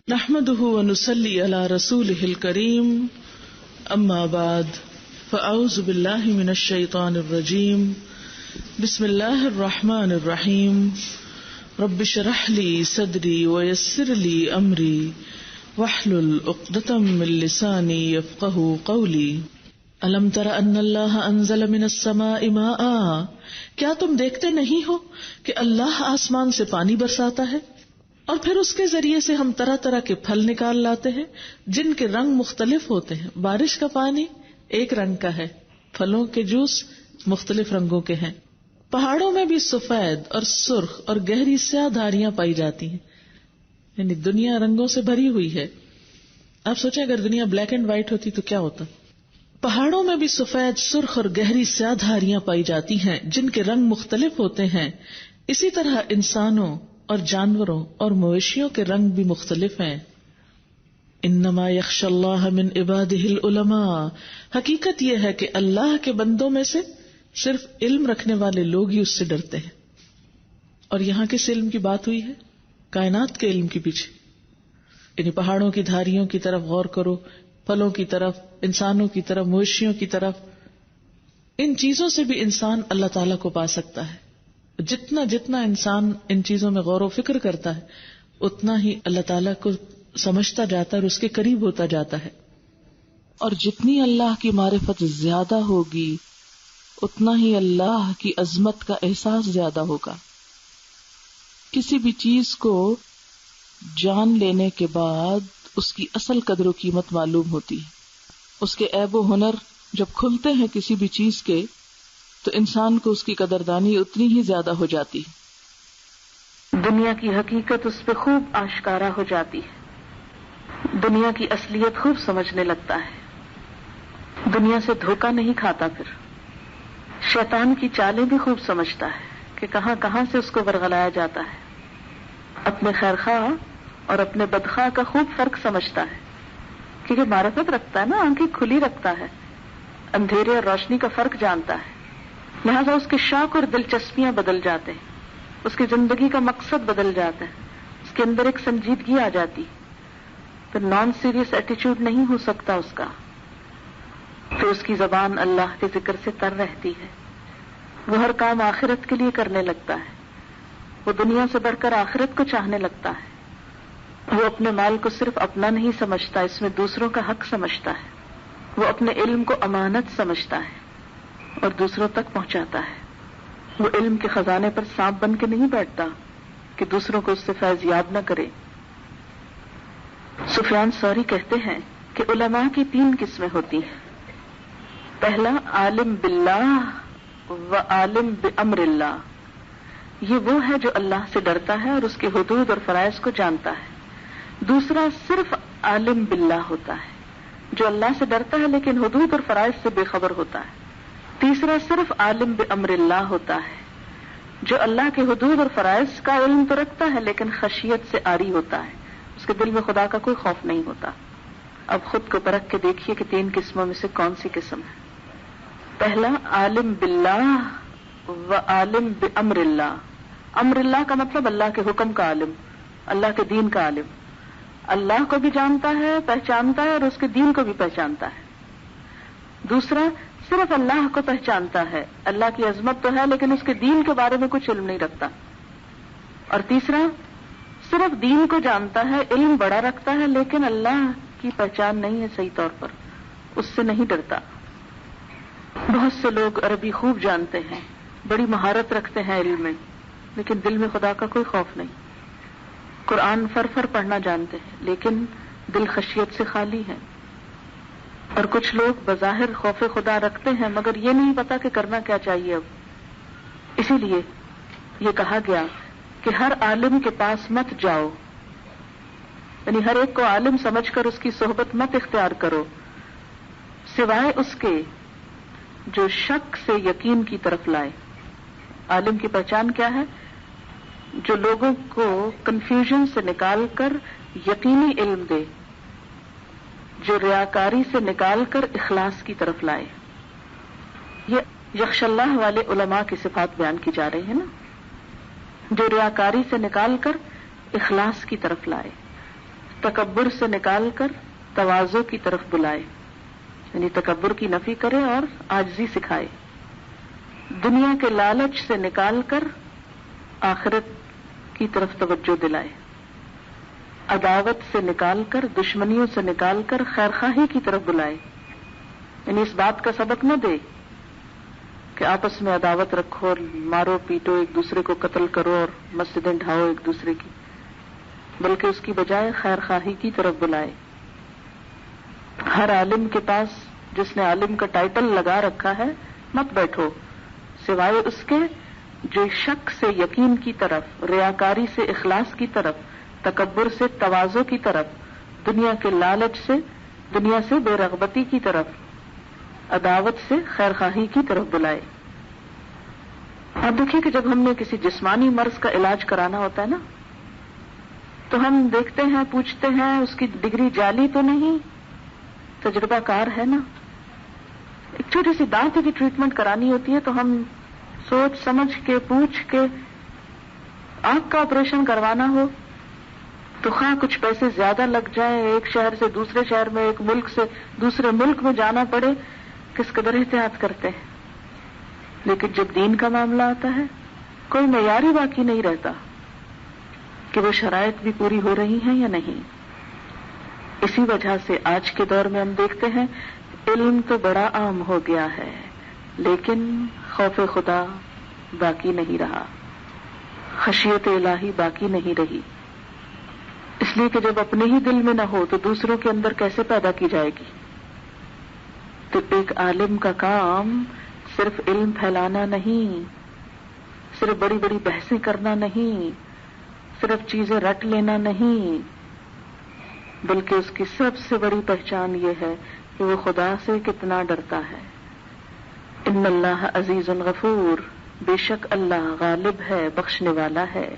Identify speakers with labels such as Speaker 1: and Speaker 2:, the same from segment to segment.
Speaker 1: نحمده ونصلي على رسوله الكريم اما بعد فاعوذ بالله من الشيطان الرجيم بسم الله الرحمن الرحيم رب اشرح لي صدري ويسر لي امري واحلل عقدة من لساني يفقهوا قولي الم تر ان الله انزل من السماء ماء، کیا تم دیکھتے نہیں ہو کہ اللہ آسمان سے پانی برساتا ہے اور پھر اس کے ذریعے سے ہم طرح طرح کے پھل نکال لاتے ہیں جن کے رنگ مختلف ہوتے ہیں۔ بارش کا پانی ایک رنگ کا ہے، پھلوں کے جوس مختلف رنگوں کے ہیں۔ پہاڑوں میں بھی سفید اور سرخ اور گہری سیاہ دھاریاں پائی جاتی ہیں، یعنی دنیا رنگوں سے بھری ہوئی ہے۔ آپ سوچیں اگر دنیا بلیک اینڈ وائٹ ہوتی تو کیا ہوتا؟ پہاڑوں میں بھی سفید، سرخ اور گہری سیاہ دھاریاں پائی جاتی ہیں جن کے رنگ مختلف ہوتے ہیں۔ اسی طرح انسانوں اور جانوروں اور مویشیوں کے رنگ بھی مختلف ہیں۔ انما یخشی اللہ من عبادہ العلماء، حقیقت یہ ہے کہ اللہ کے بندوں میں سے صرف علم رکھنے والے لوگ ہی اس سے ڈرتے ہیں۔ اور یہاں کس علم کی بات ہوئی ہے؟ کائنات کے علم کے پیچھے، یعنی پہاڑوں کی دھاریوں کی طرف غور کرو، پھلوں کی طرف، انسانوں کی طرف، مویشیوں کی طرف۔ ان چیزوں سے بھی انسان اللہ تعالیٰ کو پا سکتا ہے۔ جتنا انسان ان چیزوں میں غور و فکر کرتا ہے اتنا ہی اللہ تعالیٰ کو سمجھتا جاتا ہے اور اس کے قریب ہوتا جاتا ہے۔ اور جتنی اللہ کی معرفت زیادہ ہوگی اتنا ہی اللہ کی عظمت کا احساس زیادہ ہوگا۔ کسی بھی چیز کو جان لینے کے بعد اس کی اصل قدر و قیمت معلوم ہوتی ہے۔ اس کے عیب و ہنر جب کھلتے ہیں کسی بھی چیز کے تو انسان کو اس کی قدردانی اتنی ہی زیادہ ہو جاتی ہے۔ دنیا کی حقیقت اس پہ خوب آشکارا ہو جاتی ہے، دنیا کی اصلیت خوب سمجھنے لگتا ہے، دنیا سے دھوکہ نہیں کھاتا، پھر شیطان کی چالیں بھی خوب سمجھتا ہے کہ کہاں کہاں سے اس کو ورغلایا جاتا ہے۔ اپنے خیرخواہ اور اپنے بدخواہ کا خوب فرق سمجھتا ہے، کیونکہ معرفت رکھتا ہے نا، آنکھیں کھلی رکھتا ہے، اندھیرے اور روشنی کا فرق جانتا ہے، لہذا اس کے شوق اور دلچسپیاں بدل جاتے ہیں، اس کی زندگی کا مقصد بدل جاتا ہے، اس کے اندر ایک سنجیدگی آ جاتی، پھر نان سیریس ایٹیچیوڈ نہیں ہو سکتا اس کا، پھر اس کی زبان اللہ کے ذکر سے تر رہتی ہے، وہ ہر کام آخرت کے لیے کرنے لگتا ہے، وہ دنیا سے بڑھ کر آخرت کو چاہنے لگتا ہے، وہ اپنے مال کو صرف اپنا نہیں سمجھتا، اس میں دوسروں کا حق سمجھتا ہے، وہ اپنے علم کو امانت سمجھتا ہے اور دوسروں تک پہنچاتا ہے۔ وہ علم کے خزانے پر سانپ بن کے نہیں بیٹھتا کہ دوسروں کو اس سے فیض یاب نہ کرے۔ سفیان ثوری کہتے ہیں کہ علماء کی 3 قسمیں ہوتی ہیں۔ پہلا عالم باللہ و عالم بامر اللہ، یہ وہ ہے جو اللہ سے ڈرتا ہے اور اس کے حدود اور فرائض کو جانتا ہے۔ دوسرا صرف عالم باللہ ہوتا ہے جو اللہ سے ڈرتا ہے لیکن حدود اور فرائض سے بے خبر ہوتا ہے۔ تیسرا صرف عالم بامر اللہ ہوتا ہے جو اللہ کے حدود اور فرائض کا علم تو رکھتا ہے لیکن خشیت سے عاری ہوتا ہے، اس کے دل میں خدا کا کوئی خوف نہیں ہوتا۔ اب خود کو پرکھ کے دیکھیے کہ 3 قسموں میں سے کون سی قسم ہے۔ پہلا عالم باللہ و عالم بامر اللہ، امر اللہ کا مطلب اللہ کے حکم کا عالم، اللہ کے دین کا عالم، اللہ کو بھی جانتا ہے، پہچانتا ہے اور اس کے دین کو بھی پہچانتا ہے۔ دوسرا صرف اللہ کو پہچانتا ہے، اللہ کی عظمت تو ہے لیکن اس کے دین کے بارے میں کچھ علم نہیں رکھتا۔ اور تیسرا صرف دین کو جانتا ہے، علم بڑا رکھتا ہے لیکن اللہ کی پہچان نہیں ہے صحیح طور پر، اس سے نہیں ڈرتا۔ بہت سے لوگ عربی خوب جانتے ہیں، بڑی مہارت رکھتے ہیں علم میں، لیکن دل میں خدا کا کوئی خوف نہیں۔ قرآن فر پڑھنا جانتے ہیں لیکن دل خشیت سے خالی ہے۔ اور کچھ لوگ بظاہر خوف خدا رکھتے ہیں مگر یہ نہیں پتا کہ کرنا کیا چاہیے اب۔ اسی لیے یہ کہا گیا کہ ہر عالم کے پاس مت جاؤ، یعنی ہر ایک کو عالم سمجھ کر اس کی صحبت مت اختیار کرو، سوائے اس کے جو شک سے یقین کی طرف لائے۔ عالم کی پہچان کیا ہے؟ جو لوگوں کو کنفیوژن سے نکال کر یقینی علم دے، جو ریاکاری سے نکال کر اخلاص کی طرف لائے۔ یہ یخش اللہ والے علماء کی صفات بیان کی جا رہی ہے نا، جو ریاکاری سے نکال کر اخلاص کی طرف لائے۔
Speaker 2: تکبر سے نکال کر تواضع کی طرف بلائے، یعنی تکبر کی نفی کرے اور عاجزی سکھائے، دنیا کے لالچ سے نکال کر آخرت کی طرف توجہ دلائے، عداوت سے نکال کر، دشمنیوں سے نکال کر خیرخواہی کی طرف بلائے، یعنی اس بات کا سبق نہ دے کہ آپس میں عداوت رکھو اور مارو پیٹو، ایک دوسرے کو قتل کرو اور مسجدیں ڈھاؤ ایک دوسرے کی، بلکہ اس کی بجائے خیرخواہی کی طرف بلائے۔ ہر عالم کے پاس جس نے عالم کا ٹائٹل لگا رکھا ہے مت بیٹھو، سوائے اس کے جو شک سے یقین کی طرف، ریاکاری سے اخلاص کی طرف، تکبر سے تواضع کی طرف، دنیا کے لالچ سے، دنیا سے بے رغبتی کی طرف، عداوت سے خیرخواہی کی طرف بلائے۔ آپ دیکھیے کہ جب ہم نے کسی جسمانی مرض کا علاج کرانا ہوتا ہے نا، تو ہم دیکھتے ہیں، پوچھتے ہیں اس کی ڈگری جعلی تو نہیں، تجربہ کار ہے نا۔ ایک چھوٹی سی دانت کی ٹریٹمنٹ کرانی ہوتی ہے تو ہم سوچ سمجھ کے، پوچھ کے، آنکھ کا آپریشن کروانا ہو تو خواہ کچھ پیسے زیادہ لگ جائیں، ایک شہر سے دوسرے شہر میں، ایک ملک سے دوسرے ملک میں جانا پڑے، کس قدر احتیاط کرتے ہیں۔ لیکن جب دین کا معاملہ آتا ہے کوئی معیار ہی باقی نہیں رہتا کہ وہ شرائط بھی پوری ہو رہی ہیں یا نہیں۔ اسی وجہ سے آج کے دور میں ہم دیکھتے ہیں علم تو بڑا عام ہو گیا ہے، لیکن خوف خدا باقی نہیں رہا، خشیت الہی باقی نہیں رہی، اس لیے کہ جب اپنے ہی دل میں نہ ہو تو دوسروں کے اندر کیسے پیدا کی جائے گی۔ تو ایک عالم کا کام صرف علم پھیلانا نہیں، صرف بڑی بڑی بحثیں کرنا نہیں، صرف چیزیں رٹ لینا نہیں، بلکہ اس کی سب سے بڑی پہچان یہ ہے کہ وہ خدا سے کتنا ڈرتا ہے۔ ان اللہ عزیز غفور، بے شک اللہ غالب ہے، بخشنے والا ہے۔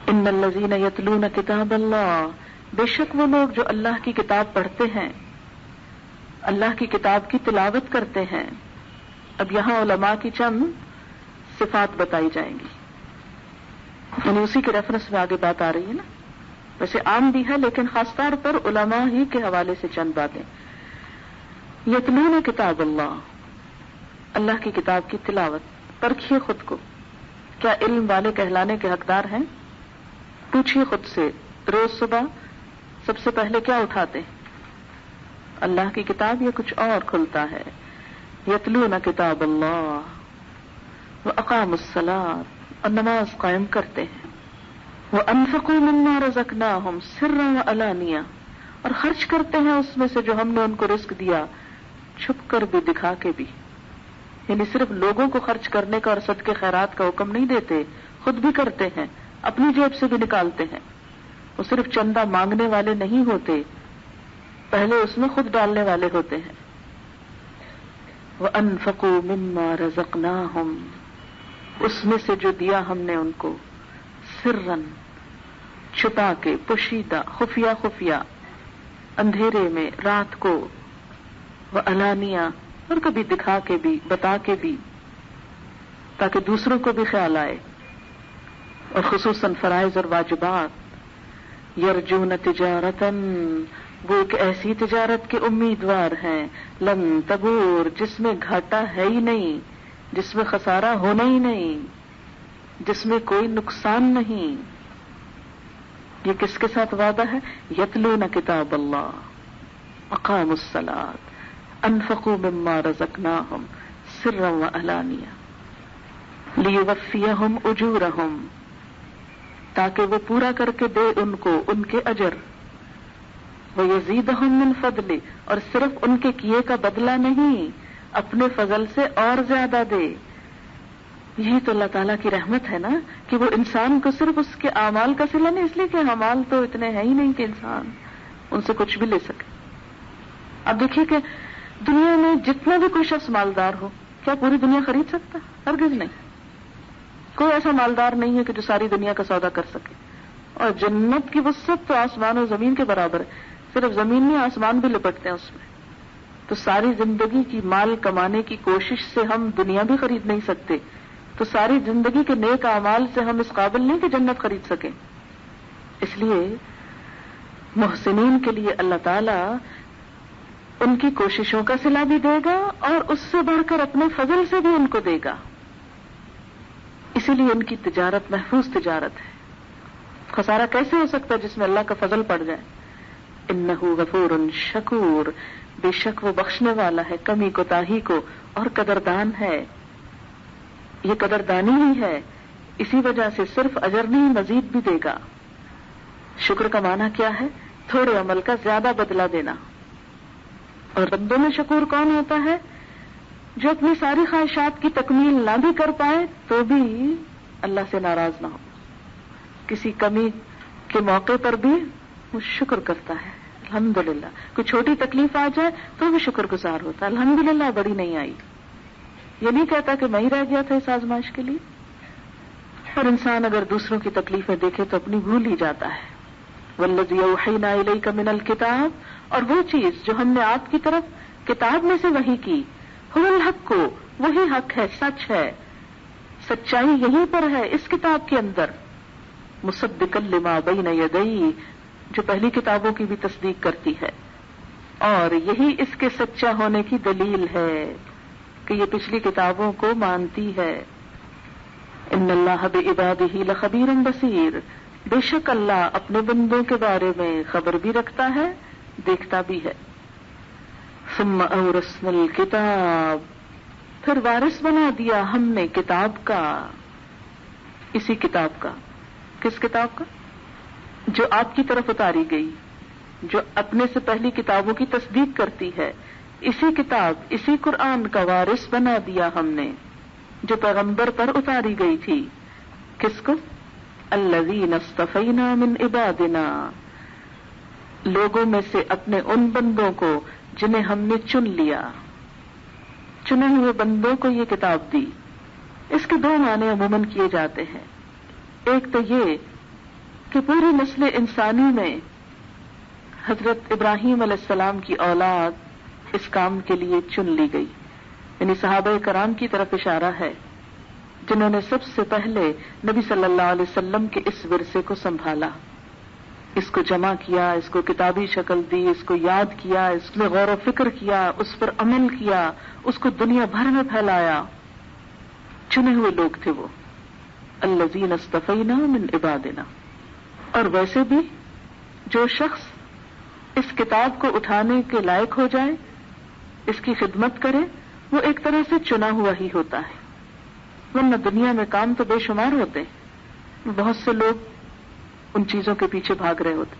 Speaker 2: ان الذین یتلون کتاب اللہ، بے شک وہ لوگ جو اللہ کی کتاب پڑھتے ہیں، اللہ کی کتاب کی تلاوت کرتے ہیں۔ اب یہاں علماء کی چند صفات بتائی جائیں گی، یعنی اسی کے ریفرنس میں آگے بات آ رہی ہے نا، ویسے عام بھی ہے لیکن خاص طور پر علماء ہی کے حوالے سے چند باتیں۔ یتلون کتاب اللہ، اللہ کی کتاب کی تلاوت۔ پرکھیے خود کو، کیا علم والے کہلانے کے حقدار ہیں؟ پوچھیے خود سے، روز صبح سب سے پہلے کیا اٹھاتے ہیں؟ اللہ کی کتاب یا کچھ اور کھلتا ہے؟ یتلون کتاب اللہ واقاموا الصلاۃ، اور نماز قائم کرتے ہیں، وانفقوا مما رزقناہم سرا وعلانیہ، اور خرچ کرتے ہیں اس میں سے جو ہم نے ان کو رزق دیا، چھپ کر بھی دکھا کے بھی، یعنی صرف لوگوں کو خرچ کرنے کا اور صدقے خیرات کا حکم نہیں دیتے، خود بھی کرتے ہیں، اپنی جیب سے بھی نکالتے ہیں۔ وہ صرف چندہ مانگنے والے نہیں ہوتے، پہلے اس میں خود ڈالنے والے ہوتے ہیں۔ وَأَنفَقُوا مِمَّا رَزَقْنَاهُمْ، اس میں سے جو دیا ہم نے ان کو، سرًا، چھپا کے، پوشیدہ، خفیہ خفیہ، اندھیرے میں، رات کو، وعلانیہ، اور کبھی دکھا کے بھی، بتا کے بھی، تاکہ دوسروں کو بھی خیال آئے، اور خصوصاً فرائض اور واجبات۔ یرجون تجارتاً، وہ ایک ایسی تجارت کے امیدوار ہیں، لن تبور، جس میں گھاٹا ہے ہی نہیں، جس میں خسارہ ہونا ہی نہیں، جس میں کوئی نقصان نہیں۔ یہ کس کے ساتھ وعدہ ہے؟ یتلون کتاب اللہ، اقاموا الصلاۃ، انفقوا مما رزقناہم سرا وعلانیہ، لیوفیہم اجورہم، تاکہ وہ پورا کر کے دے ان کو ان کے اجر، وَيَزِيدَهُم مِّن فَضْلِهِ، اور صرف ان کے کیے کا بدلہ نہیں، اپنے فضل سے اور زیادہ دے۔ یہی تو اللہ تعالیٰ کی رحمت ہے نا، کہ وہ انسان کو صرف اس کے اعمال کا صلہ نہیں، اس لیے کہ اعمال تو اتنے ہیں ہی نہیں کہ انسان ان سے کچھ بھی لے سکے۔ اب دیکھیے کہ دنیا میں جتنا بھی کوئی شخص مالدار ہو، کیا پوری دنیا خرید سکتا؟ ہرگز نہیں۔ کوئی ایسا مالدار نہیں ہے کہ جو ساری دنیا کا سودا کر سکے، اور جنت کی وسعت تو آسمان و زمین کے برابر ہے، صرف زمین میں آسمان بھی لپٹتے ہیں اس میں۔ تو ساری زندگی کی مال کمانے کی کوشش سے ہم دنیا بھی خرید نہیں سکتے، تو ساری زندگی کے نیک اعمال سے ہم اس قابل نہیں کہ جنت خرید سکیں۔ اس لیے محسنین کے لیے اللہ تعالی ان کی کوششوں کا صلہ بھی دے گا اور اس سے بڑھ کر اپنے فضل سے بھی ان کو دے گا. اسی لیے ان کی تجارت محفوظ تجارت ہے. خسارہ کیسے ہو سکتا ہے جس میں اللہ کا فضل پڑ جائے؟ انہ غفور شکور، بے شک وہ بخشنے والا ہے کمی کوتاہی کو اور قدردان ہے. یہ قدردانی ہی ہے، اسی وجہ سے صرف اجر نہیں مزید بھی دے گا. شکر کا معنی کیا ہے؟ تھوڑے عمل کا زیادہ بدلہ دینا. اور بندوں میں شکور کون ہوتا ہے؟ جو اپنی ساری خواہشات کی تکمیل نہ بھی کر پائے تو بھی اللہ سے ناراض نہ ہو. کسی کمی کے موقع پر بھی وہ شکر کرتا ہے، الحمدللہ. کوئی چھوٹی تکلیف آ جائے تو بھی شکر گزار ہوتا ہے، الحمدللہ بڑی نہیں آئی. یہ نہیں کہتا کہ میں ہی رہ گیا تھا اس آزمائش کے لیے. اور انسان اگر دوسروں کی تکلیفیں دیکھے تو اپنی بھول ہی جاتا ہے. والذی اوحینا الیک من الکتاب، اور وہ چیز جو ہم نے آپ کی طرف کتاب میں سے وحی کی، هو الحق کو، وہی حق ہے، سچ ہے، سچائی یہیں پر ہے اس کتاب کے اندر. مصدقا لما بین یدیہ، جو پہلی کتابوں کی بھی تصدیق کرتی ہے، اور یہی اس کے سچا ہونے کی دلیل ہے کہ یہ پچھلی کتابوں کو مانتی ہے. ان اللہ بعبادہ لخبیر بصیر، بے شک اللہ اپنے بندوں کے بارے میں خبر بھی رکھتا ہے، دیکھتا بھی ہے. ثم اورثنا الکتاب، پھر وارث بنا دیا ہم نے کتاب کا، اسی کتاب کا. کس کتاب کا؟ جو آپ کی طرف اتاری گئی، جو اپنے سے پہلی کتابوں کی تصدیق کرتی ہے. اسی کتاب، اسی قرآن کا وارث بنا دیا ہم نے جو پیغمبر پر اتاری گئی تھی. کس کو؟ الذین اصطفینا من عبادنا، لوگوں میں سے اپنے ان بندوں کو جنہیں ہم نے چن لیا. چنے ہوئے بندوں کو یہ کتاب دی. اس کے دو معنی عموماً کیے جاتے ہیں. ایک تو یہ کہ پوری نسل انسانی میں حضرت ابراہیم علیہ السلام کی اولاد اس کام کے لیے چن لی گئی، یعنی صحابہ کرام کی طرف اشارہ ہے جنہوں نے سب سے پہلے نبی صلی اللہ علیہ وسلم کے اس ورثے کو سنبھالا، اس کو جمع کیا، اس کو کتابی شکل دی، اس کو یاد کیا، اس میں غور و فکر کیا، اس پر عمل کیا، اس کو دنیا بھر میں پھیلایا. چنے ہوئے لوگ تھے وہ، الذین اصطفینا من عبادنا. اور ویسے بھی جو شخص اس کتاب کو اٹھانے کے لائق ہو جائے، اس کی خدمت کرے، وہ ایک طرح سے چنا ہوا ہی ہوتا ہے. ورنہ دنیا میں کام تو بے شمار ہوتے ہیں، بہت سے لوگ ان چیزوں کے پیچھے بھاگ رہے ہوتے.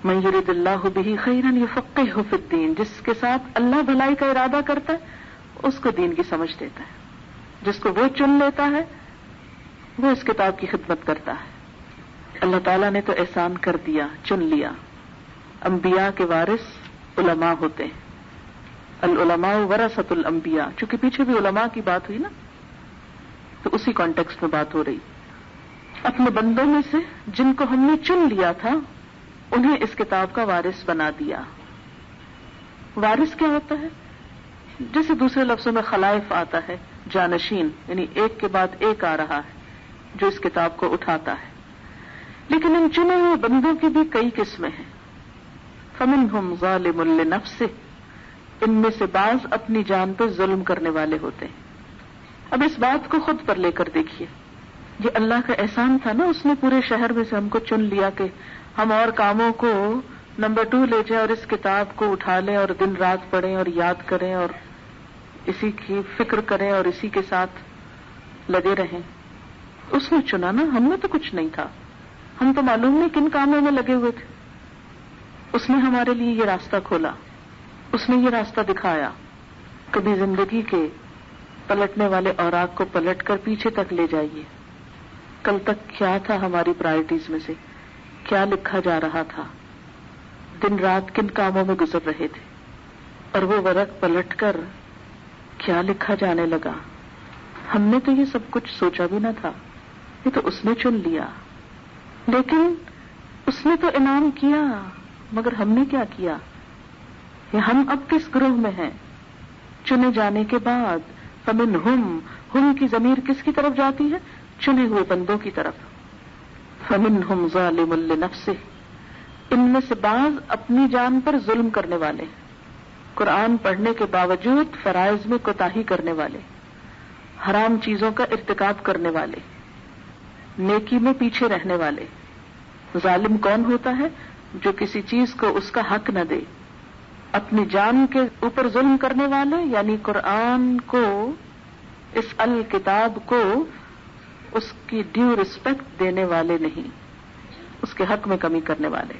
Speaker 2: من یرید اللہ بہ خیرا یفقہہ فی الدین، جس کے ساتھ اللہ بھلائی کا ارادہ کرتا ہے اس کو دین کی سمجھ دیتا ہے. جس کو وہ چن لیتا ہے وہ اس کتاب کی خدمت کرتا ہے. اللہ تعالیٰ نے تو احسان کر دیا، چن لیا. انبیاء کے وارث علماء ہوتے ہیں. العلماء ورثۃ الانبیاء، چونکہ پیچھے بھی علماء کی بات ہوئی نا، تو اسی کانٹیکسٹ میں بات ہو رہی. اپنے بندوں میں سے جن کو ہم نے چن لیا تھا انہیں اس کتاب کا وارث بنا دیا. وارث کیا ہوتا ہے؟ جیسے دوسرے لفظوں میں خلائف آتا ہے، جانشین، یعنی ایک کے بعد ایک آ رہا ہے جو اس کتاب کو اٹھاتا ہے. لیکن ان چنے ہوئے بندوں کی بھی کئی قسمیں ہیں. فمنہم ظالم لنفسہ، ان میں سے بعض اپنی جان پہ ظلم کرنے والے ہوتے ہیں. اب اس بات کو خود پر لے کر دیکھیے، یہ اللہ کا احسان تھا نا، اس نے پورے شہر میں سے ہم کو چن لیا کہ ہم اور کاموں کو نمبر 2 لے جائیں اور اس کتاب کو اٹھا لیں اور دن رات پڑھیں اور یاد کریں اور اسی کی فکر کریں اور اسی کے ساتھ لگے رہیں. اس نے چنا نا، ہم نے تو کچھ نہیں تھا، ہم تو معلوم نہیں کن کاموں میں لگے ہوئے تھے. اس نے ہمارے لیے یہ راستہ کھولا، اس نے یہ راستہ دکھایا. کبھی زندگی کے پلٹنے والے اوراق کو پلٹ کر پیچھے تک لے جائیے. کل تک کیا تھا ہماری پرائرٹیز میں سے، کیا لکھا جا رہا تھا، دن رات کن کاموں میں گزر رہے تھے، اور وہ ورق پلٹ کر کیا لکھا جانے لگا. ہم نے تو یہ سب کچھ سوچا بھی نہ تھا، یہ تو اس نے چن لیا. لیکن اس نے تو انعام کیا، مگر ہم نے کیا کیا؟ ہم اب کس گروہ میں ہیں؟ چنے جانے کے بعد فمنہم، ہم کی ضمیر کس کی طرف جاتی ہے؟ چنے ہوئے بندوں کی طرف. فمنہم ظالم لنفسہ، ان میں سے بعض اپنی جان پر ظلم کرنے والے، قرآن پڑھنے کے باوجود فرائض میں کوتاہی کرنے والے، حرام چیزوں کا ارتکاب کرنے والے، نیکی میں پیچھے رہنے والے۔ ظالم کون ہوتا ہے؟ جو کسی چیز کو اس کا حق نہ دے، اپنی جان کے اوپر ظلم کرنے والے، یعنی قرآن کو، اس الکتاب کو اس کی ڈیو رسپیکٹ دینے والے نہیں، اس کے حق میں کمی کرنے والے۔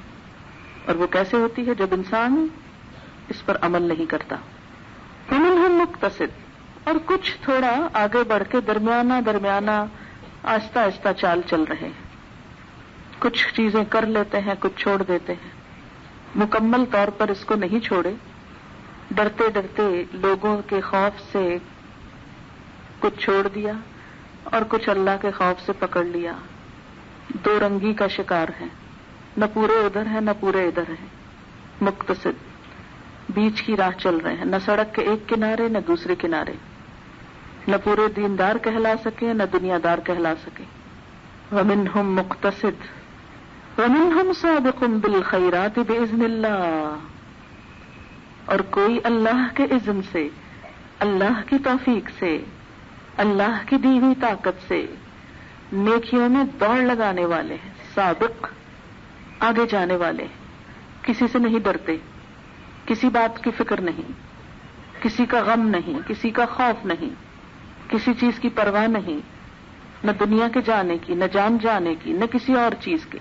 Speaker 2: اور وہ کیسے ہوتی ہے؟ جب انسان اس پر عمل نہیں کرتا۔ ومنہم مقتصد، اور کچھ تھوڑا آگے بڑھ کے درمیانہ آہستہ آہستہ چال چل رہے ہیں، کچھ چیزیں کر لیتے ہیں، کچھ چھوڑ دیتے ہیں، مکمل طور پر اس کو نہیں چھوڑے، ڈرتے ڈرتے لوگوں کے خوف سے کچھ چھوڑ دیا اور کچھ اللہ کے خوف سے پکڑ لیا۔ دو رنگی کا شکار ہے، نہ پورے ادھر ہے نہ پورے ادھر ہے، مقتصد بیچ کی راہ چل رہے ہیں، نہ سڑک کے ایک کنارے نہ دوسرے کنارے، نہ پورے دیندار کہلا سکے نہ دنیا دار کہلا سکے۔ ومنہم مقتصد ومنہم سابق بالخیرات باذن اللہ، اور کوئی اللہ کے اذن سے، اللہ کی توفیق سے، اللہ کی دی ہوئی طاقت سے نیکیوں میں دوڑ لگانے والے ہیں۔ سابق، آگے جانے والے، کسی سے نہیں ڈرتے، کسی بات کی فکر نہیں، کسی کا غم نہیں، کسی کا خوف نہیں، کسی چیز کی پرواہ نہیں، نہ دنیا کے جانے کی، نہ جان جانے کی، نہ کسی اور چیز کے۔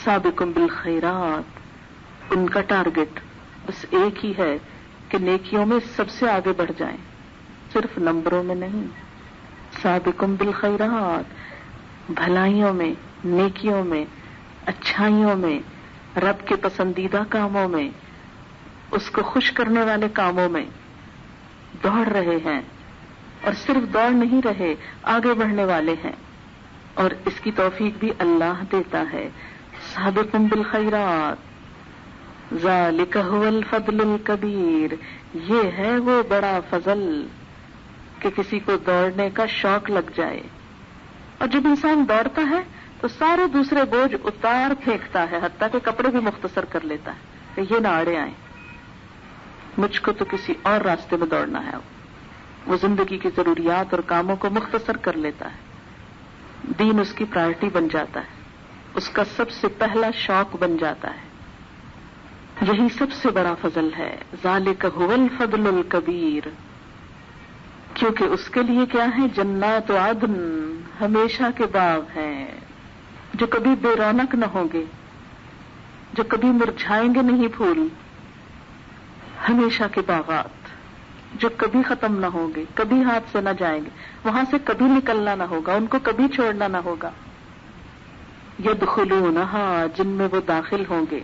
Speaker 2: سابقم بالخیرات، ان کا ٹارگٹ بس ایک ہی ہے کہ نیکیوں میں سب سے آگے بڑھ جائیں، صرف نمبروں میں نہیں۔ سابقم بالخیرات، بھلائیوں میں، نیکیوں میں، اچھائیوں میں، رب کے پسندیدہ کاموں میں، اس کو خوش کرنے والے کاموں میں دوڑ رہے ہیں، اور صرف دوڑ نہیں رہے، آگے بڑھنے والے ہیں، اور اس کی توفیق بھی اللہ دیتا ہے۔ سابقم بالخیرات ذالک هو الفضل الکبیر، یہ ہے وہ بڑا فضل کہ کسی کو دوڑنے کا شوق لگ جائے۔ اور جب انسان دوڑتا ہے تو سارے دوسرے بوجھ اتار پھینکتا ہے، حتیٰ کہ کپڑے بھی مختصر کر لیتا ہے کہ یہ نہ آڑے آئیں، مجھ کو تو کسی اور راستے میں دوڑنا ہے۔ وہ زندگی کی ضروریات اور کاموں کو مختصر کر لیتا ہے، دین اس کی پرائرٹی بن جاتا ہے، اس کا سب سے پہلا شوق بن جاتا ہے۔ یہی سب سے بڑا فضل ہے، ذالک هو الفضل الکبیر، کیونکہ اس کے لیے کیا ہے؟ جنات عدن، ہمیشہ کے باغ ہیں جو کبھی بے رونق نہ ہوں گے، جو کبھی مرجھائیں گے نہیں پھول، ہمیشہ کے باغات جو کبھی ختم نہ ہوں گے، کبھی ہاتھ سے نہ جائیں گے، وہاں سے کبھی نکلنا نہ ہوگا، ان کو کبھی چھوڑنا نہ ہوگا۔ یدخلونہا، جن میں وہ داخل ہوں گے،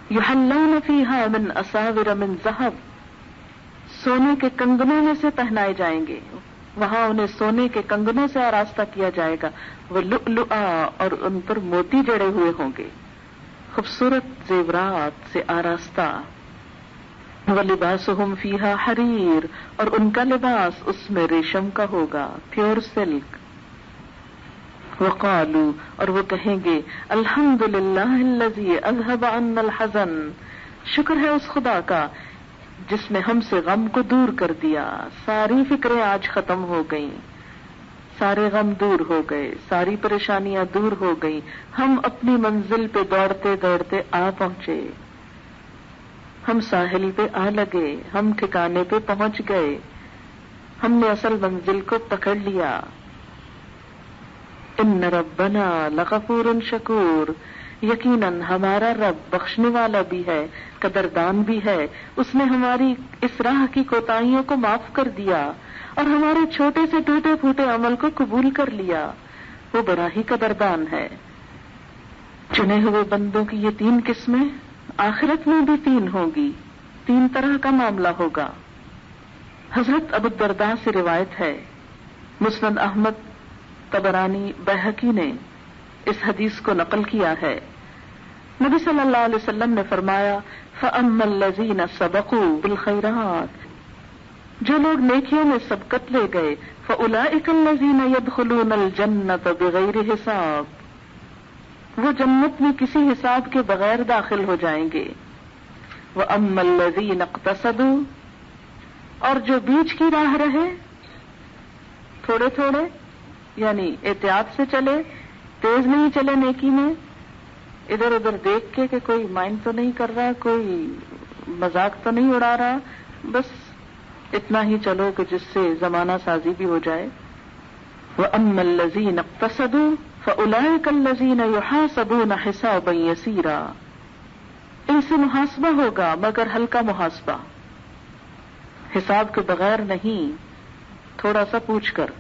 Speaker 2: یحلون فیہا من اساور من ذہب، سونے کے کنگنوں میں سے پہنائے جائیں گے، وہاں انہیں سونے کے کنگنوں سے آراستہ کیا جائے گا، وَلُؤْلُؤًا، اور ان پر موتی جڑے ہوئے ہوں گے، خوبصورت زیورات سے آراستہ۔ وَلِبَاسُهُمْ فِيهَا حَرِيرٌ، اور ان کا لباس اس میں ریشم کا ہوگا، پیور سلک۔ وَقَالُوا، اور وہ کہیں گے، الحمدللہ الذی اذهب عنا الحزن، شکر ہے اس خدا کا جس نے ہم سے غم کو دور کر دیا، ساری فکریں آج ختم ہو گئیں، سارے غم دور ہو گئے، ساری پریشانیاں دور ہو گئیں، ہم اپنی منزل پہ دوڑتے دوڑتے آ پہنچے، ہم ساحل پہ آ لگے، ہم ٹھکانے پہ پہنچ گئے، ہم نے اصل منزل کو پکڑ لیا۔ ان ربنا لغفور شکور، یقیناً ہمارا رب بخشنے والا بھی ہے، قدردان بھی ہے، اس نے ہماری اس راہ کی کوتاہیوں کو معاف کر دیا اور ہمارے چھوٹے سے ٹوٹے پھوٹے عمل کو قبول کر لیا، وہ بڑا ہی قدردان ہے۔ چنے ہوئے بندوں کی یہ 3 قسمیں آخرت میں بھی 3 ہوں گی، 3 طرح کا معاملہ ہوگا۔ حضرت ابو الدرداء سے روایت ہے، مسند احمد، طبرانی، بیہقی نے اس حدیث کو نقل کیا ہے، نبی صلی اللہ علیہ وسلم نے فرمایا، فَأَمَّا الَّذِينَ سَبَقُوا بِالْخَيْرَاتِ، جو لوگ نیکیوں میں سبقت لے گئے، فَأُولَئِكَ الَّذِينَ يَدْخُلُونَ الْجَنَّةَ بِغَيْرِ حِسَاب، وہ جنت میں کسی حساب کے بغیر داخل ہو جائیں گے. وَأَمَّا الَّذِينَ اقْتَصَدُوا، اور جو بیچ کی راہ رہے، تھوڑے تھوڑے یعنی احتیاط سے چلے، تیز نہیں چلے نیکی میں، ادھر ادھر دیکھ کے کہ کوئی مائنڈ تو نہیں کر رہا، کوئی مذاق تو نہیں اڑا رہا، بس اتنا ہی چلو کہ جس سے زمانہ سازی بھی ہو جائے. وَأَمَّا الَّذِينَ اقْتَصَدُوا فَأُولَئِكَ الَّذِينَ يُحَاسَبُونَ حِسَابًا يَسِيرًا، ان سے محاسبہ ہوگا مگر ہلکا محاسبہ، حساب کے بغیر نہیں، تھوڑا سا پوچھ کر.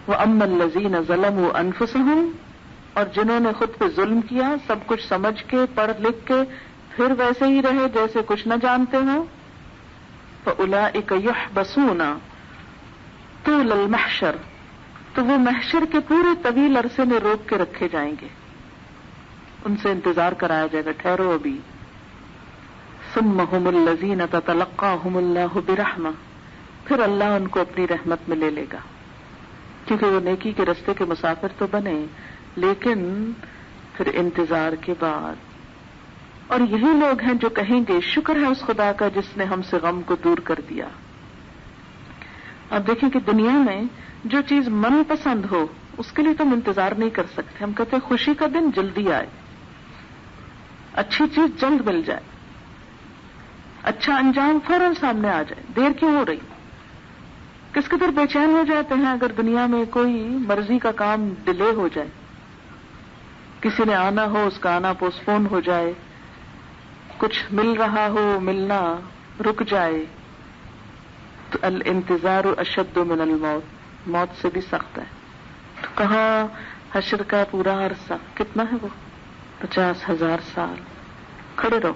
Speaker 2: وَأَمَّا الَّذِينَ ظَلَمُوا أَنفُسَهُمْ، اور جنہوں نے خود پہ ظلم کیا، سب کچھ سمجھ کے پڑھ لکھ کے پھر ویسے ہی رہے جیسے کچھ نہ جانتے ہوں. فَأُولَئِكَ يُحْبَسُونَ طُولَ الْمَحْشَرِ، تو وہ محشر کے پورے طویل عرصے میں روک کے رکھے جائیں گے، ان سے انتظار کرایا جائے گا، ٹھہرو ابھی. ثُمَّ هُمُ الَّذِينَ تَتَلَقَّاهُمُ اللَّهُ بِرَحْمَةٍ، پھر اللہ ان کو اپنی رحمت میں لے لے گا، کیونکہ وہ نیکی کے رستے کے مسافر تو بنے لیکن پھر انتظار کے بعد. اور یہی لوگ ہیں جو کہیں گے شکر ہے اس خدا کا جس نے ہم سے غم کو دور کر دیا. اب دیکھیں کہ دنیا میں جو چیز من پسند ہو اس کے لیے تو ہم انتظار نہیں کر سکتے. ہم کہتے ہیں خوشی کا دن جلدی آئے، اچھی چیز جلد مل جائے، اچھا انجام فوراً سامنے آ جائے، دیر کیوں ہو رہی. کس قدر بے چین ہو جاتے ہیں اگر دنیا میں کوئی مرضی کا کام ڈیلے ہو جائے، کسی نے آنا ہو اس کا آنا پوسٹ پون ہو جائے، کچھ مل رہا ہو ملنا رک جائے. تو الانتظار اشد من الموت، موت سے بھی سخت ہے. تو کہاں حشر کا پورا عرصہ کتنا ہے، وہ 50,000 سال. کھڑے رہو،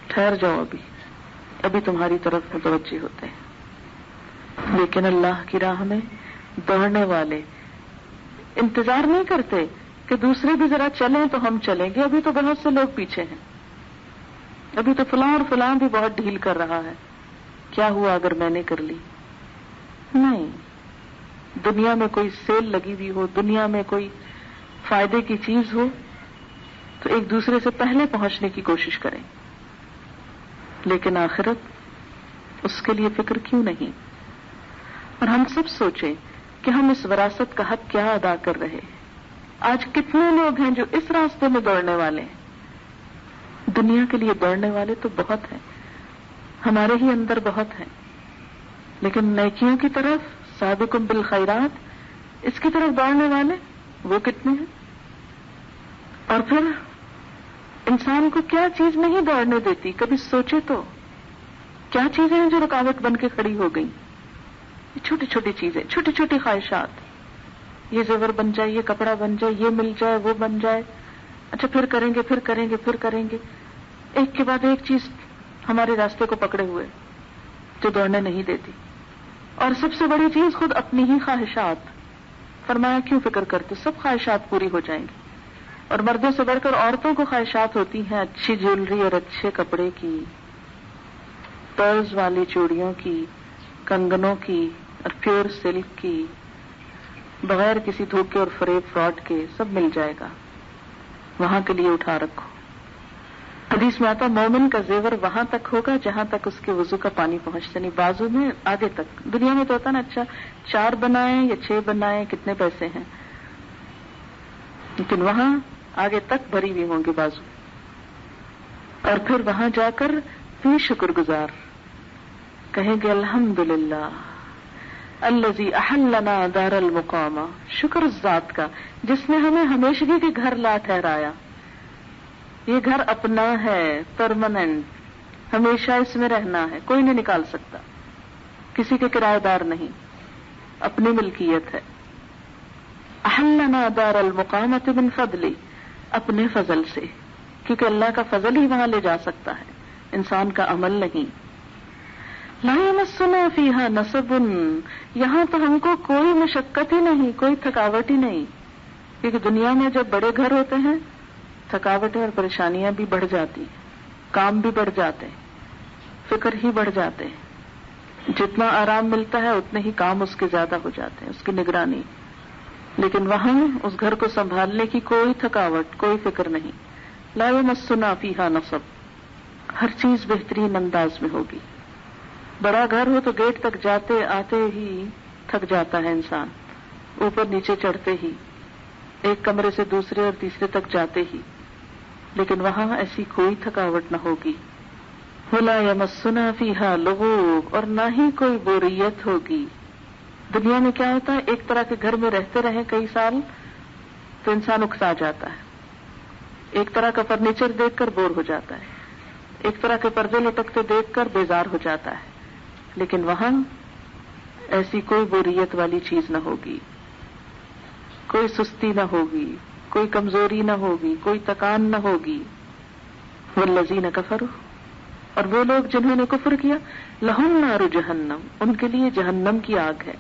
Speaker 2: ٹھہر جاؤ، ابھی تمہاری طرف متوجہ ہوتے ہیں. لیکن اللہ کی راہ میں دوڑنے والے انتظار نہیں کرتے کہ دوسرے بھی ذرا چلیں تو ہم چلیں گے، ابھی تو بہت سے لوگ پیچھے ہیں، ابھی تو فلاں اور فلاں بھی بہت ڈھیل کر رہا ہے، کیا ہوا اگر میں نے کر لی. نہیں، دنیا میں کوئی سیل لگی ہوئی ہو، دنیا میں کوئی فائدے کی چیز ہو تو ایک دوسرے سے پہلے پہنچنے کی کوشش کریں، لیکن آخرت اس کے لیے فکر کیوں نہیں. اور ہم سب سوچیں کہ ہم اس وراثت کا حق کیا ادا کر رہے ہیں. آج کتنے لوگ ہیں جو اس راستے میں دوڑنے والے ہیں. دنیا کے لیے دوڑنے والے تو بہت ہیں، ہمارے ہی اندر بہت ہیں، لیکن نیکیوں کی طرف سابقون بالخیرات اس کی طرف دوڑنے والے وہ کتنے ہیں. اور پھر انسان کو کیا چیز نہیں دوڑنے دیتی، کبھی سوچے تو کیا چیزیں ہیں جو رکاوٹ بن کے کھڑی ہو گئی. چھوٹی چھوٹی چیزیں، چھوٹی چھوٹی خواہشات، یہ زیور بن جائے، یہ کپڑا بن جائے، یہ مل جائے، وہ بن جائے، اچھا پھر کریں گے، پھر کریں گے، پھر کریں گے. ایک کے بعد ایک چیز ہمارے راستے کو پکڑے ہوئے جو دوڑنے نہیں دیتی. اور سب سے بڑی چیز خود اپنی ہی خواہشات. فرمایا کیوں فکر کرتے، سب خواہشات پوری ہو جائیں گی. اور مردوں سے بڑھ کر عورتوں کو خواہشات ہوتی ہیں اچھی جیولری اور اچھے کپڑے کی، پرلز والی چوڑیوں کی، کنگنوں کی اور پیور سلک کی، بغیر کسی دھوکے اور فریب فراڈ کے سب مل جائے گا. وہاں کے لیے اٹھا رکھو. حدیث میں آتا مومن کا زیور وہاں تک ہوگا جہاں تک اس کے وضو کا پانی پہنچتا نہیں، بازو میں آگے تک. دنیا میں تو ہوتا نا اچھا 4 بنائیں یا 6 بنائیں، کتنے پیسے ہیں، لیکن وہاں آگے تک بھری ہوئی ہوں گے بازو. اور پھر وہاں جا کر بھی شکر گزار کہیں گے الحمدللہ الذی احلنا دار المقامہ. شکر اس ذات کا جس نے ہمیں ہمیشگی کے گھر لا ٹھہرایا. یہ گھر اپنا ہے، پرماننٹ، ہمیشہ اس میں رہنا ہے، کوئی نہیں نکال سکتا، کسی کے کرایہ دار نہیں، اپنی ملکیت ہے. احلنا دار المقامۃ من فضلی، اپنے فضل سے، کیونکہ اللہ کا فضل ہی وہاں لے جا سکتا ہے، انسان کا عمل نہیں. لا یمسنا فیہا نصب، یہاں تو ہم کو کوئی مشقت ہی نہیں، کوئی تھکاوٹ ہی نہیں. کیونکہ دنیا میں جب بڑے گھر ہوتے ہیں تھکاوٹیں اور پریشانیاں بھی بڑھ جاتی، کام بھی بڑھ جاتے، فکر ہی بڑھ جاتے. جتنا آرام ملتا ہے اتنے ہی کام اس کے زیادہ ہو جاتے ہیں، اس کی نگرانی. لیکن وہاں اس گھر کو سنبھالنے کی کوئی تھکاوٹ، کوئی فکر نہیں. لا یمسنا فیہا نصب، ہر چیز بہترین انداز میں ہوگی. بڑا گھر ہو تو گیٹ تک جاتے آتے ہی تھک جاتا ہے انسان، اوپر نیچے چڑھتے ہی، ایک کمرے سے دوسرے اور تیسرے تک جاتے ہی، لیکن وہاں ایسی کوئی تھکاوٹ نہ ہوگی. ولا یمسنا فیہا لغوب، اور نہ ہی کوئی بوریت ہوگی. دنیا میں کیا ہوتا ہے، ایک طرح کے گھر میں رہتے رہیں کئی سال تو انسان اکتا جاتا ہے، ایک طرح کا فرنیچر دیکھ کر بور ہو جاتا ہے، ایک طرح کے پردے لٹکتے دیکھ کر بیزار ہو جاتا ہے. لیکن وہاں ایسی کوئی بوریت والی چیز نہ ہوگی، کوئی سستی نہ ہوگی، کوئی کمزوری نہ ہوگی، کوئی تکان نہ ہوگی. والذین کفروا، اور وہ لوگ جنہوں نے کفر کیا، لہم نار جہنم، ان کے لیے جہنم کی آگ ہے.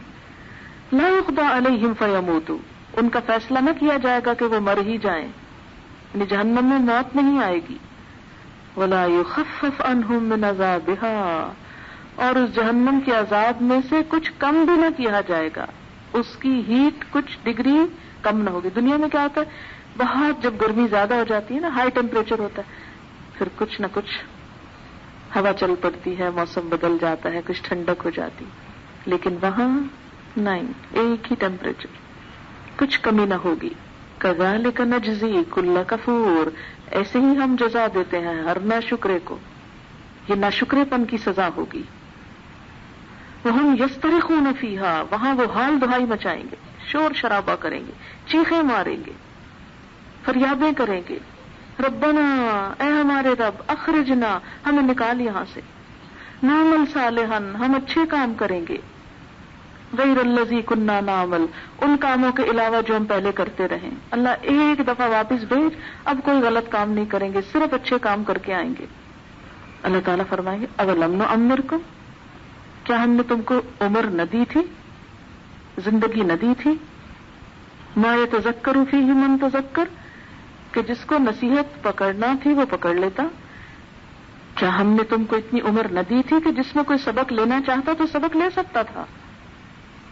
Speaker 2: لا یقضی علیہم فیموتوا، ان کا فیصلہ نہ کیا جائے گا کہ وہ مر ہی جائیں، یعنی جہنم میں موت نہیں آئے گی. ولا یخفف عنہم من عذابها، اور اس جہنم کے عذاب میں سے کچھ کم بھی نہ کیا جائے گا، اس کی ہیٹ کچھ ڈگری کم نہ ہوگی. دنیا میں کیا ہوتا ہے، بہت جب گرمی زیادہ ہو جاتی ہے نا، ہائی ٹیمپریچر ہوتا ہے، پھر کچھ نہ کچھ ہوا چل پڑتی ہے، موسم بدل جاتا ہے، کچھ ٹھنڈک ہو جاتی. لیکن وہاں نہیں، ایک ہی ٹیمپریچر، کچھ کمی نہ ہوگی. کذالک نجزی کل کفور، ایسے ہی ہم جزا دیتے ہیں ہر ناشکرے کو، یہ ناشکرے پن کی سزا ہوگی. وہم یسترخون فیہا، وہاں وہ حال دہائی مچائیں گے، شور شرابہ کریں گے، چیخیں ماریں گے، فریادیں کریں گے. ربنا، اے ہمارے رب، اخرجنا، ہمیں نکال یہاں سے، نعمل صالحا، ہم اچھے کام کریں گے، غیر الذی کننا نعمل، ان کاموں کے علاوہ جو ہم پہلے کرتے رہیں. اللہ ایک دفعہ واپس بھیج، اب کوئی غلط کام نہیں کریں گے، صرف اچھے کام کر کے آئیں گے. اللہ تعالیٰ فرمائیں گے اولم نعمرکم، کیا ہم نے تم کو عمر نہ دی تھی، زندگی نہ دی تھی. ما یتذکر فیہ من تذکر، کہ جس کو نصیحت پکڑنا تھی وہ پکڑ لیتا. کیا ہم نے تم کو اتنی عمر نہ دی تھی کہ جس میں کوئی سبق لینا چاہتا تو سبق لے سکتا تھا،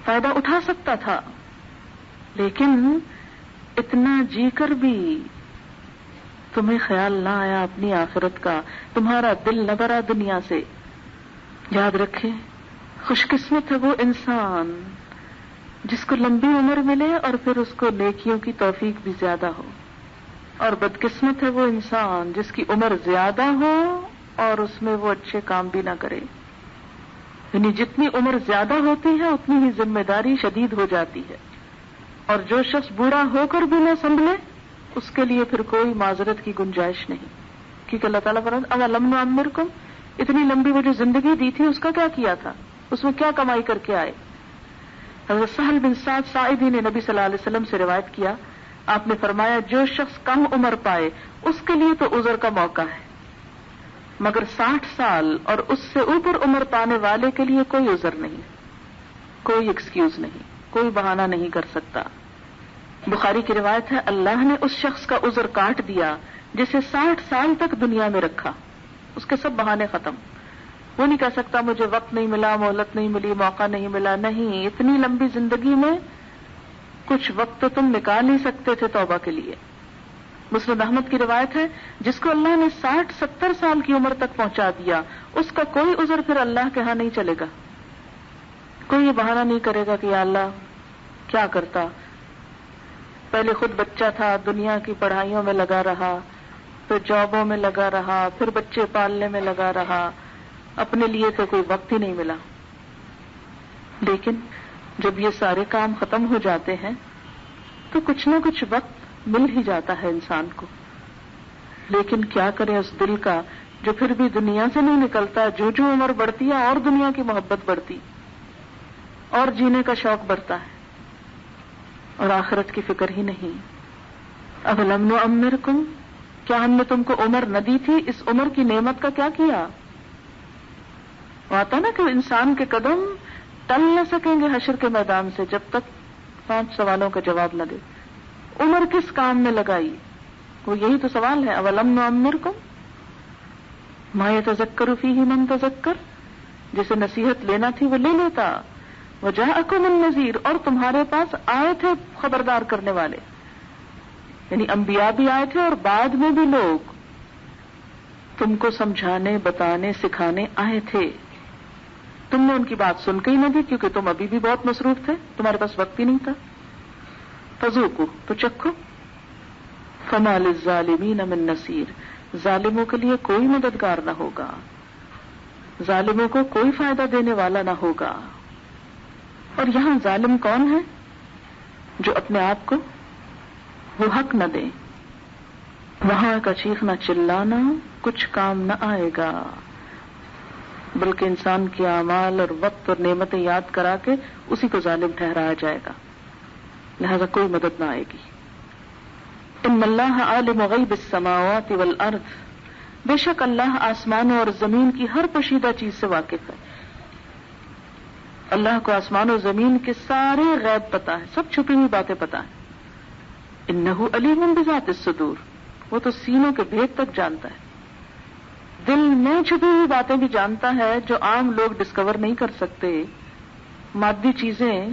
Speaker 2: فائدہ اٹھا سکتا تھا. لیکن اتنا جی کر بھی تمہیں خیال نہ آیا اپنی آخرت کا، تمہارا دل نہ بھرا دنیا سے. یاد رکھیں، خوش قسمت ہے وہ انسان جس کو لمبی عمر ملے اور پھر اس کو نیکیوں کی توفیق بھی زیادہ ہو، اور بدقسمت ہے وہ انسان جس کی عمر زیادہ ہو اور اس میں وہ اچھے کام بھی نہ کرے. یعنی جتنی عمر زیادہ ہوتی ہے اتنی ہی ذمہ داری شدید ہو جاتی ہے، اور جو شخص بوڑھا ہو کر بھی نہ سنبھلے اس کے لیے پھر کوئی معذرت کی گنجائش نہیں. کیونکہ اللہ تعالیٰ فرماتا ہے اولم نعمرکم، اتنی لمبی وہ جو زندگی دی تھی اس کا کیا کیا تھا، اس میں کیا کمائی کر کے آئے. حضرت سہل بن سعد ساعدی نے نبی صلی اللہ علیہ وسلم سے روایت کیا، آپ نے فرمایا جو شخص کم عمر پائے اس کے لیے تو عذر کا موقع ہے، مگر 60 سال اور اس سے اوپر عمر پانے والے کے لیے کوئی عذر نہیں، کوئی ایکسکیوز نہیں، کوئی بہانہ نہیں کر سکتا. بخاری کی روایت ہے اللہ نے اس شخص کا عذر کاٹ دیا جسے 60 سال تک دنیا میں رکھا، اس کے سب بہانے ختم. وہ نہیں کہہ سکتا مجھے وقت نہیں ملا، مہلت نہیں ملی، موقع نہیں ملا. نہیں، اتنی لمبی زندگی میں کچھ وقت تو تم نکال ہی سکتے تھے توبہ کے لیے. مسند احمد کی روایت ہے جس کو اللہ نے 60-70 سال کی عمر تک پہنچا دیا اس کا کوئی عذر پھر اللہ کے ہاں نہیں چلے گا. کوئی یہ بہانہ نہیں کرے گا کہ یا اللہ کیا کرتا، پہلے خود بچہ تھا، دنیا کی پڑھائیوں میں لگا رہا، پھر جابوں میں لگا رہا، پھر بچے پالنے میں لگا رہا، اپنے لیے تو کوئی وقت ہی نہیں ملا. لیکن جب یہ سارے کام ختم ہو جاتے ہیں تو کچھ نہ کچھ وقت مل ہی جاتا ہے انسان کو. لیکن کیا کرے اس دل کا جو پھر بھی دنیا سے نہیں نکلتا، جو جو عمر بڑھتی ہے اور دنیا کی محبت بڑھتی اور جینے کا شوق بڑھتا ہے اور آخرت کی فکر ہی نہیں. اولم نعمرکم، کیا ہم نے تم کو عمر نہ دی تھی، اس عمر کی نعمت کا کیا کیا. آتا نا کہ انسان کے قدم ٹل نہ سکیں گے حشر کے میدان سے جب تک 5 سوالوں کا جواب نہ دے. عمر کس کام میں لگائی، وہ یہی تو سوال ہے. اولم نعمرکم ما یتذکر فیہ من تذکر، جسے نصیحت لینا تھی وہ لے لیتا، وجاءکم النذیر، اور تمہارے پاس آئے تھے خبردار کرنے والے، یعنی انبیاء بھی آئے تھے اور بعد میں بھی لوگ تم کو سمجھانے، بتانے، سکھانے آئے تھے. تم نے ان کی بات سن کے ہی نہ دی کیونکہ تم ابھی بھی بہت مصروف تھے، تمہارے پاس وقت ہی نہیں تھا. فذوقوا، تو چکھو. فما للظالمین من نصیر، ظالموں کے لیے کوئی مددگار نہ ہوگا، ظالموں کو کوئی فائدہ دینے والا نہ ہوگا. اور یہاں ظالم کون ہے؟ جو اپنے آپ کو وہ حق نہ دے. وہاں کا چیخنا چلانا کچھ کام نہ آئے گا، بلکہ انسان کے اعمال اور وقت اور نعمتیں یاد کرا کے اسی کو ظالم ٹھہرایا جائے گا، لہذا کوئی مدد نہ آئے گی. ان اللہ عالم غیب السماوات والارض، بے شک اللہ آسمانوں اور زمین کی ہر پوشیدہ چیز سے واقف ہے. اللہ کو آسمان و زمین کے سارے غیب پتا ہے، سب چھپی ہوئی باتیں پتا ہے. انہ علیم بذات الصدور، وہ تو سینوں کے بھید تک جانتا ہے، دل میں چھپی ہوئی باتیں بھی جانتا ہے جو عام لوگ ڈسکور نہیں کر سکتے. مادی چیزیں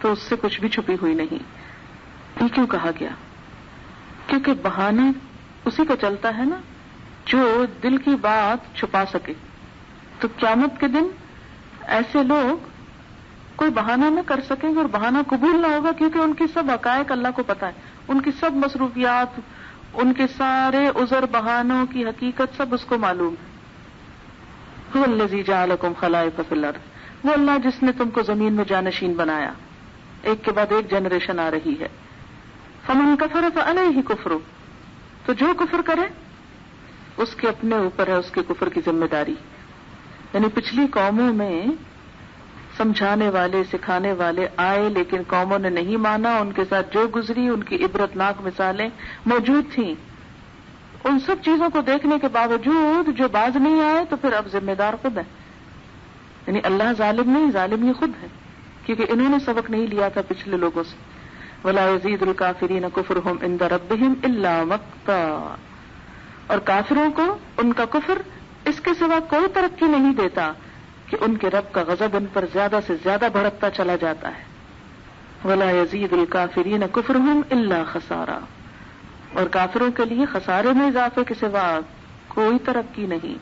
Speaker 2: تو اس سے کچھ بھی چھپی ہوئی نہیں. یہ کیوں کہا گیا؟ کیونکہ بہانہ اسی کا چلتا ہے نا جو دل کی بات چھپا سکے. تو قیامت کے دن ایسے لوگ کوئی بہانہ نہ کر سکیں گے اور بہانہ قبول نہ ہوگا، کیونکہ ان کی سب حقائق اللہ کو پتہ ہے، ان کی سب مصروفیات، ان کے سارے عذر بہانوں کی حقیقت سب اس کو معلوم ہے. هو الذی جعلکم خلائف فی الارض، وہ اللہ جس نے تم کو زمین میں جانشین بنایا، ایک کے بعد ایک جنریشن آ رہی ہے. فمن کفر فعلیہ کفر، تو جو کفر کرے اس کے اپنے اوپر ہے اس کے کفر کی ذمہ داری. یعنی پچھلی قوموں میں سمجھانے والے، سکھانے والے آئے لیکن قوموں نے نہیں مانا، ان کے ساتھ جو گزری ان کی عبرتناک مثالیں موجود تھیں. ان سب چیزوں کو دیکھنے کے باوجود جو باز نہیں آئے تو پھر اب ذمہ دار خود ہے. یعنی اللہ ظالم نہیں، ظالم یہ خود ہے، کیونکہ انہوں نے سبق نہیں لیا تھا پچھلے لوگوں سے. وَلَا يَزِيدُ الْكَافِرِينَ كُفْرُهُمْ عِنْدَ رَبِّهِمْ إِلَّا مَقْتًا، اور کافروں کو ان کا کفر اس کے سوا کوئی ترقی نہیں دیتا کہ ان کے رب کا غضب ان پر زیادہ سے زیادہ بھڑکتا چلا جاتا ہے. وَلَا يَزِيدُ الْكَافِرِينَ كُفْرُهُمْ إِلَّا خَسَارًا، اور کافروں کے لیے خسارے میں اضافے کے سوا کوئی ترقی نہیں.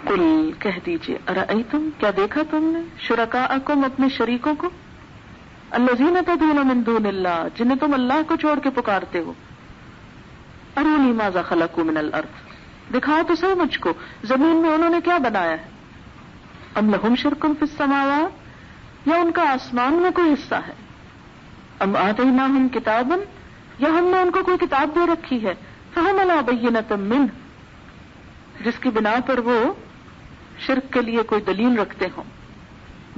Speaker 2: قل، کہہ دیجئے، ارأیتم، کیا دیکھا تم نے، شرکاءکم، اپنے شریکوں کو، الذین تدعون من دون اللہ، جنہیں تم اللہ کو چھوڑ کے پکارتے ہو. ارونی ماذا خلقوا من الارض، دکھاؤ تو صحیح مجھ کو زمین میں انہوں نے کیا بنایا ہے. ام لہم شرک فی السماوات، یا ان کا آسمان میں کوئی حصہ ہے. ام آتیناہم کتابا، یا ہم نے ان کو کوئی کتاب دے رکھی ہے. فہم علی بینۃ منہ، جس کی بنا پر وہ شرک کے لیے کوئی دلیل رکھتے ہوں،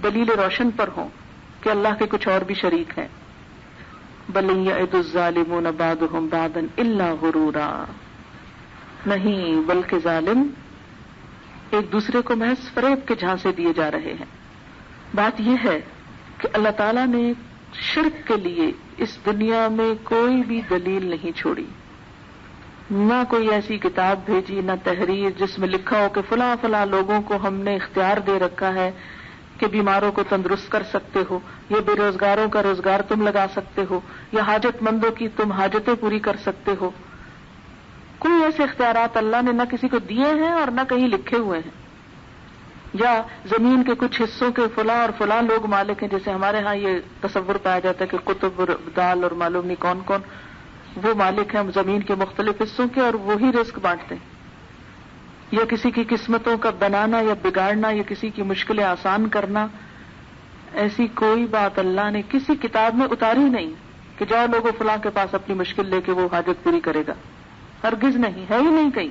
Speaker 2: دلیل روشن پر ہوں کہ اللہ کے کچھ اور بھی شریک ہیں. بل یعد الظالمون بعضهم بعضا الا غرورا، نہیں بلکہ ظالم ایک دوسرے کو محض فریب کے جھانسے دیے جا رہے ہیں. بات یہ ہے کہ اللہ تعالیٰ نے شرک کے لیے اس دنیا میں کوئی بھی دلیل نہیں چھوڑی، نہ کوئی ایسی کتاب بھیجی، نہ تحریر جس میں لکھا ہو کہ فلاں فلاں لوگوں کو ہم نے اختیار دے رکھا ہے کہ بیماروں کو تندرست کر سکتے ہو، یا بے روزگاروں کا روزگار تم لگا سکتے ہو، یا حاجت مندوں کی تم حاجتیں پوری کر سکتے ہو. کوئی ایسے اختیارات اللہ نے نہ کسی کو دیے ہیں اور نہ کہیں لکھے ہوئے ہیں. یا زمین کے کچھ حصوں کے فلاں اور فلاں لوگ مالک ہیں، جیسے ہمارے ہاں یہ تصور پایا جاتا ہے کہ قطب دال اور معلوم نہیں کون کون وہ مالک ہیں زمین کے مختلف حصوں کے اور وہی رزق بانٹتے ہیں. یا کسی کی قسمتوں کا بنانا یا بگاڑنا، یا کسی کی مشکلیں آسان کرنا، ایسی کوئی بات اللہ نے کسی کتاب میں اتاری نہیں کہ جاؤ لوگوں فلاں کے پاس اپنی مشکل لے کے وہ حاجت پوری کرے گا. ہرگز نہیں، ہے ہی نہیں کہیں.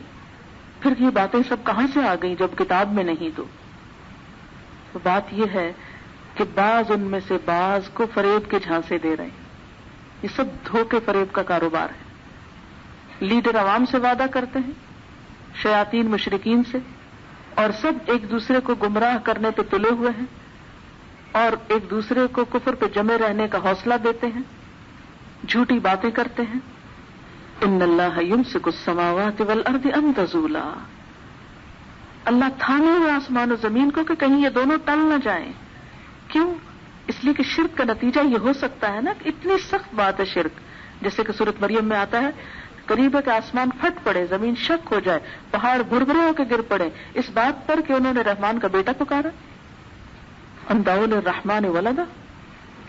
Speaker 2: پھر یہ باتیں سب کہاں سے آ گئیں جب کتاب میں نہیں؟ تو بات یہ ہے کہ بعض ان میں سے بعض کو فریب کے جھانسے دے رہے ہیں. یہ سب دھوکے فریب کا کاروبار ہے. لیڈر عوام سے وعدہ کرتے ہیں، شیاطین مشرکین سے، اور سب ایک دوسرے کو گمراہ کرنے پہ تلے ہوئے ہیں اور ایک دوسرے کو کفر پہ جمے رہنے کا حوصلہ دیتے ہیں، جھوٹی باتیں کرتے ہیں. ان اللہ یمسک السماوات والارض ان تزولا، اللہ تھامے ہوئے آسمان و زمین کو کہ کہیں یہ دونوں ٹل نہ جائیں. کیوں؟ اس لیے کہ شرک کا نتیجہ یہ ہو سکتا ہے نا کہ اتنی سخت بات ہے شرک، جیسے کہ سورۃ مریم میں آتا ہے قریب ہے کہ آسمان پھٹ پڑے، زمین شک ہو جائے، پہاڑ بھربھرے ہو کے گر پڑے، اس بات پر کہ انہوں نے رحمان کا بیٹا پکارا. اندعوا للرحمن ولدا،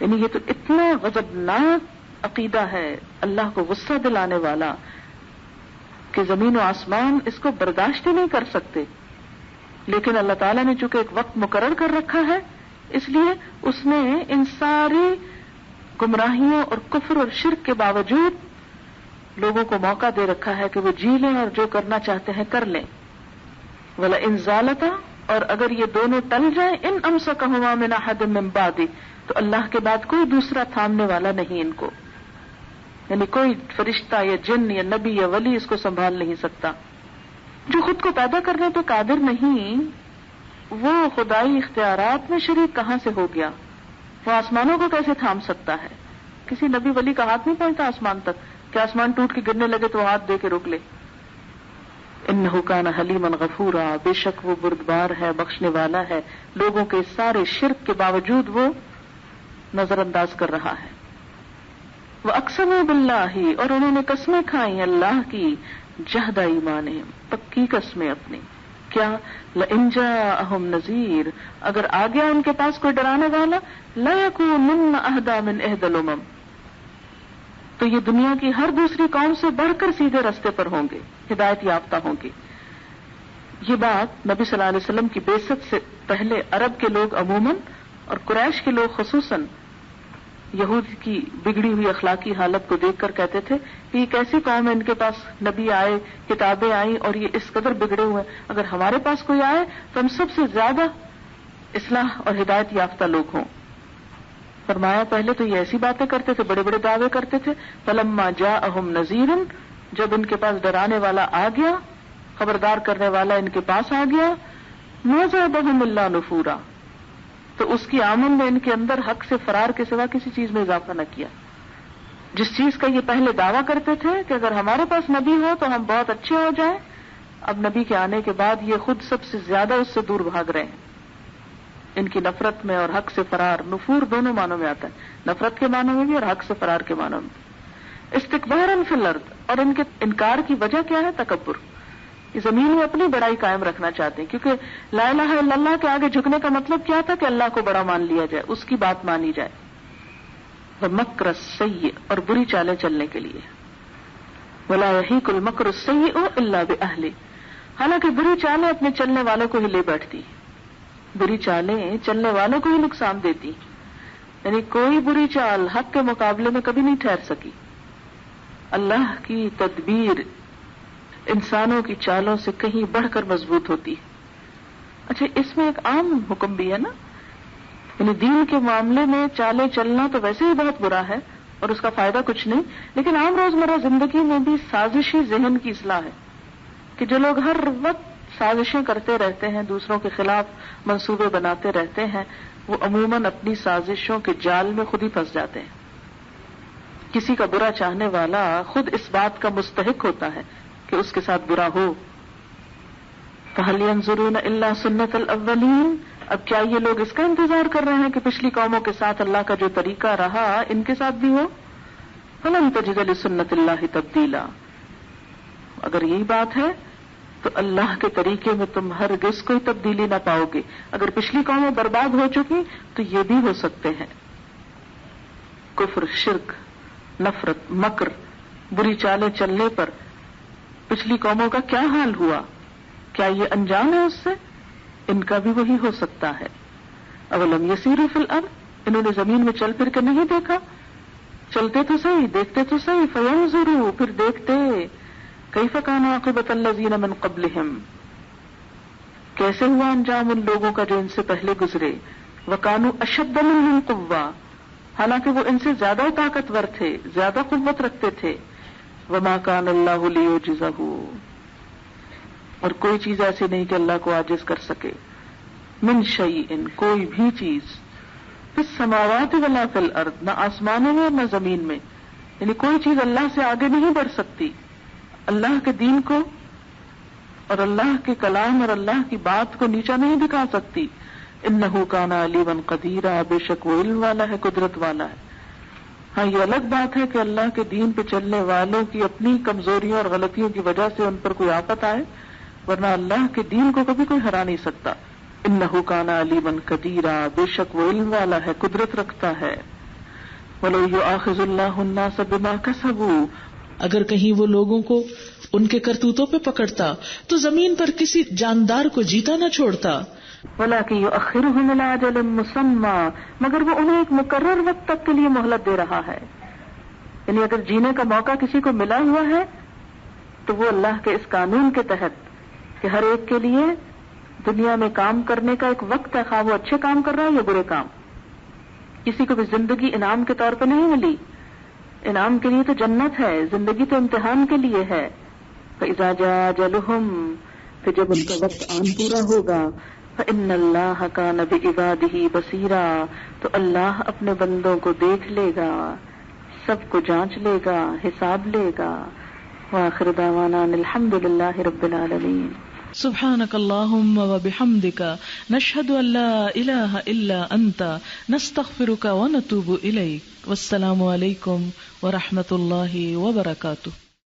Speaker 2: یعنی یہ تو اتنا غضبناک عقیدہ ہے، اللہ کو غصہ دلانے والا، کہ زمین و آسمان اس کو برداشت ہی نہیں کر سکتے. لیکن اللہ تعالیٰ نے چونکہ ایک وقت مقرر کر رکھا ہے، اس لیے اس نے ان ساری گمراہیوں اور کفر اور شرک کے باوجود لوگوں کو موقع دے رکھا ہے کہ وہ جی لیں اور جو کرنا چاہتے ہیں کر لیں. وَلَئِن زَالَتَا، اور اگر یہ دونوں ٹل جائیں، ان امسکہما من احد من بعدی، تو اللہ کے بعد کوئی دوسرا تھامنے والا نہیں ان کو، یعنی کوئی فرشتہ یا جن یا نبی یا ولی اس کو سنبھال نہیں سکتا. جو خود کو پیدا کرنے پہ قادر نہیں، وہ خدائی اختیارات میں شریک کہاں سے ہو گیا؟ وہ آسمانوں کو کیسے تھام سکتا ہے؟ کسی نبی ولی کا ہاتھ نہیں پہنچتا آسمان تک کہ آسمان ٹوٹ کے گرنے لگے تو وہ ہاتھ دے کے روک لے. انہ کان حلیما غفورا، بے شک وہ بردبار ہے، بخشنے والا ہے، لوگوں کے سارے شرک کے باوجود وہ نظر انداز کر رہا ہے. وَأَقْسَمُوا بِاللَّهِ، اور انہوں نے قسمیں کھائیں اللہ کی، جہد ایمانہم، پکی قسمیں اپنی. کیا؟ لَإِن جَاءَهُمْ نَذِيرٌ، اگر آ گیا ان کے پاس کوئی ڈرانے والا، لَيَكُونُنَّ أَهْدَىٰ مِنْ إِحْدَى الْأُمَمِ، تو یہ دنیا کی ہر دوسری قوم سے بڑھ کر سیدھے رستے پر ہوں گے، ہدایت یافتہ ہوں گے. یہ بات نبی صلی اللہ علیہ وسلم کی بعثت سے پہلے عرب کے لوگ عموماً اور قریش کے لوگ خصوصاً یہود کی بگڑی ہوئی اخلاقی حالت کو دیکھ کر کہتے تھے کہ یہ کیسی قوم ہے، ان کے پاس نبی آئے، کتابیں آئیں اور یہ اس قدر بگڑے ہوئے، اگر ہمارے پاس کوئی آئے تو ہم سب سے زیادہ اصلاح اور ہدایت یافتہ لوگ ہوں. فرمایا پہلے تو یہ ایسی باتیں کرتے تھے، بڑے بڑے دعوے کرتے تھے. فلما جاءہم نذیر، جب ان کے پاس ڈرانے والا آ گیا، خبردار کرنے والا ان کے پاس آ گیا، ما زادہم الا نفورا، تو اس کی آمد نے ان کے اندر حق سے فرار کے سوا کسی چیز میں اضافہ نہ کیا. جس چیز کا یہ پہلے دعویٰ کرتے تھے کہ اگر ہمارے پاس نبی ہو تو ہم بہت اچھے ہو جائیں، اب نبی کے آنے کے بعد یہ خود سب سے زیادہ اس سے دور بھاگ رہے ہیں. ان کی نفرت میں اور حق سے فرار، نفور دونوں معنوں میں آتا ہے، نفرت کے معنوں میں بھی اور حق سے فرار کے معنوں میں. استکبارا فی الارض، اور ان کے انکار کی وجہ کیا ہے؟ تکبر. یہ زمین میں اپنی بڑائی قائم رکھنا چاہتے ہیں، کیونکہ لا الہ الا اللہ کے آگے جھکنے کا مطلب کیا تھا کہ اللہ کو بڑا مان لیا جائے، اس کی بات مانی جائے. ومکر السیئ، اور بری چالیں چلنے کے لیے. ولا یحیق المکر السیئ الا باہلہ، حالانکہ بری چالیں اپنے چلنے والوں کو ہی لے بیٹھتی، بری چالیں چلنے والوں کو ہی نقصان دیتی، یعنی کوئی بری چال حق کے مقابلے میں کبھی نہیں ٹھہر سکی. اللہ کی تدبیر انسانوں کی چالوں سے کہیں بڑھ کر مضبوط ہوتی. اچھا، اس میں ایک عام حکم بھی ہے نا، یعنی دین کے معاملے میں چالیں چلنا تو ویسے ہی بہت برا ہے اور اس کا فائدہ کچھ نہیں، لیکن عام روزمرہ زندگی میں بھی سازشی ذہن کی اصلاح ہے کہ جو لوگ ہر وقت سازشیں کرتے رہتے ہیں، دوسروں کے خلاف منصوبے بناتے رہتے ہیں، وہ عموماً اپنی سازشوں کے جال میں خود ہی پھنس جاتے ہیں. کسی کا برا چاہنے والا خود اس بات کا مستحق ہوتا ہے کہ اس کے ساتھ برا ہو. فَهَلْ يَنظُرُونَ إِلَّا سُنَّةَ الْأَوَّلِينَ، اب کیا یہ لوگ اس کا انتظار کر رہے ہیں کہ پچھلی قوموں کے ساتھ اللہ کا جو طریقہ رہا ان کے ساتھ بھی ہو؟ فَلَن تَجِدَ لِسُنَّةِ اللَّهِ تَبْدِيلًا، اگر یہی بات ہے تو اللہ کے طریقے میں تم ہرگز کوئی تبدیلی نہ پاؤ گے. اگر پچھلی قومیں برباد ہو چکی تو یہ بھی ہو سکتے ہیں. کفر، شرک، نفرت، مکر، بری چالیں چلنے پر پچھلی قوموں کا کیا حال ہوا؟ کیا یہ انجام ہے اس سے؟ ان کا بھی وہی ہو سکتا ہے. اولم یسیروا فی الارض، انہوں نے زمین میں چل پھر کے نہیں دیکھا؟ چلتے تو صحیح، دیکھتے تو صحیح. فینظروا، پھر دیکھتے. کیف کان عاقبۃ الذین من قبلہم، کیسے ہوا انجام ان لوگوں کا جو ان سے پہلے گزرے. وکانوا اشد منہم قوۃ، حالانکہ وہ ان سے زیادہ طاقتور تھے، زیادہ قوت رکھتے تھے. وما کان اللہ لیعجزہ، اور کوئی چیز ایسی نہیں کہ اللہ کو عاجز کر سکے. من شیء، کوئی بھی چیز. فی السماوات ولا فی الارض، نہ آسمانوں میں نہ زمین میں، یعنی کوئی چیز اللہ سے آگے نہیں بڑھ سکتی. اللہ کے دین کو اور اللہ کے کلام اور اللہ کی بات کو نیچا نہیں دکھا سکتی. انہ کان علیما قدیرا، بے شک وہ علم والا ہے، قدرت والا ہے. ہاں یہ الگ بات ہے کہ اللہ کے دین پہ چلنے والوں کی اپنی کمزوریوں اور غلطیوں کی وجہ سے ان پر کوئی آفت آئے، ورنہ اللہ کے دین کو کبھی کوئی ہرا نہیں سکتا. انہ کان علیما قدیرا، بے شک وہ علم والا ہے، قدرت رکھتا ہے. وَلَوْ يُؤَاخِذُ اللَّهُ النَّاسَ بِمَا كَسَبُوا،
Speaker 1: اگر کہیں وہ لوگوں کو ان کے کرتوتوں پہ پکڑتا تو زمین پر کسی جاندار کو جیتا نہ چھوڑتا.
Speaker 2: وَلَٰكِن يُؤَخِّرُهُمْ إِلَىٰ أَجَلٍ مُّسَمًّى، مگر وہ انہیں ایک مقرر وقت تک کے لیے مہلت دے رہا ہے. یعنی اگر جینے کا موقع کسی کو ملا ہوا ہے تو وہ اللہ کے اس قانون کے تحت کہ ہر ایک کے لیے دنیا میں کام کرنے کا ایک وقت ہے، خواہ وہ اچھے کام کر رہا ہے یا برے کام. کسی کو بھی زندگی انعام کے طور پہ نہیں ملی، انعام کے لیے تو جنت ہے، زندگی تو امتحان کے لیے ہے. فَإِذَا جَاءَ أَجَلُهُمْ، پھر جب ان کا وقت آن پورا ہوگا، فَإِنَّ اللَّهَ كَانَ بِعِبَادِهِ بَصِيرًا، تو اللہ اپنے بندوں کو دیکھ لے گا، سب کو جانچ لے گا، حساب لے گا. وآخر دعوانا الحمد للہ رب العالمین.
Speaker 1: سبحانک اللہم وبحمدک، نشہد ان لا الہ الا انت، نستغفرک ونتوب الیک. والسلام علیکم ورحمۃ اللہ وبرکاتہ.